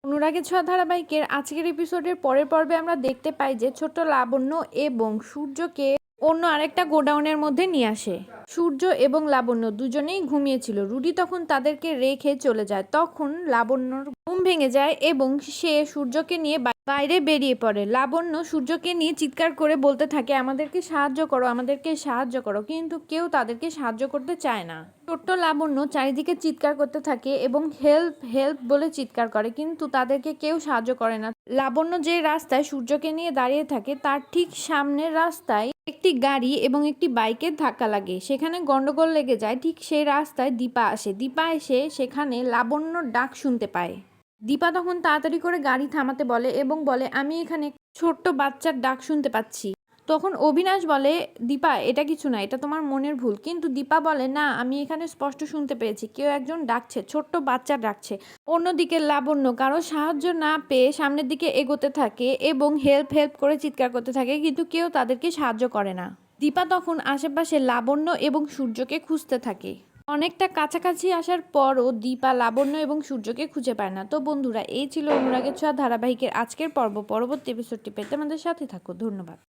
অনুরাগের ছোঁয়া ধারাবাহিকের আজকের এপিসোডের পরের পর্বে আমরা দেখতে পাই যে ছোট্ট লাবণ্য এবং সূর্যকে অন্য আরেকটা গোডাউনের মধ্যে নিয়ে আসে। সূর্য এবং লাবণ্য দুজনেই ঘুমিয়েছিল। রুডি তখন তাদেরকে রেখে চলে যায়। তখন লাবণ্যর ঘুম ভেঙে যায় এবং সে সূর্যকে নিয়ে বাইরে বেরিয়ে পড়ে। লাবণ্য সূর্যকে নিয়ে চিৎকার করে বলতে থাকে, আমাদেরকে সাহায্য করো, আমাদেরকে সাহায্য করো, কিন্তু কেউ তাদেরকে সাহায্য করতে চায় না। ছোট্ট লাবণ্য চারিদিকে চিৎকার করতে থাকে এবং হেল্প হেল্প বলে চিৎকার করে, কিন্তু তাদেরকে কেউ সাহায্য করে না। লাবণ্য যে রাস্তায় সূর্যকে নিয়ে দাঁড়িয়ে থাকে তার ঠিক সামনের রাস্তায় একটি গাড়ি এবং একটি বাইকের ধাক্কা লাগে। সেখানে গন্ডগোল লেগে যায়। ঠিক সেই রাস্তায় দীপা আসে। দীপা এসে সেখানে লাবণ্যর ডাক শুনতে পায়। দীপা তখন তাড়াতাড়ি করে গাড়ি থামাতে বলে এবং বলে, আমি এখানে ছোট্ট বাচ্চার ডাক শুনতে পাচ্ছি। তখন অবিনাশ বলে, দীপা এটা কিছু না, এটা তোমার মনের ভুল। কিন্তু দীপা বলে, না, আমি এখানে স্পষ্ট শুনতে পেয়েছি, কেউ একজন ডাকছে, ছোট্ট বাচ্চা ডাকছে। অন্যদিকে লাবণ্য কারো সাহায্য না পেয়ে সামনের দিকে এগোতে থাকে এবং হেল্প হেল্প করে চিৎকার করতে থাকে, কিন্তু কেউ তাদেরকে সাহায্য করে না। দীপা তখন আশেপাশে লাবণ্য এবং সূর্যকে খুঁজতে থাকে। অনেকটা কাছাকাছি আসার পরও দীপা লাবণ্য এবং সূর্যকে খুঁজে পায় না। তো বন্ধুরা, এই ছিল অনুরাগের ছোঁয়া ধারাবাহিকের আজকের পর্ব। পরবর্তী এপিসোডটি পেতে আমাদের সাথে থাকো। ধন্যবাদ।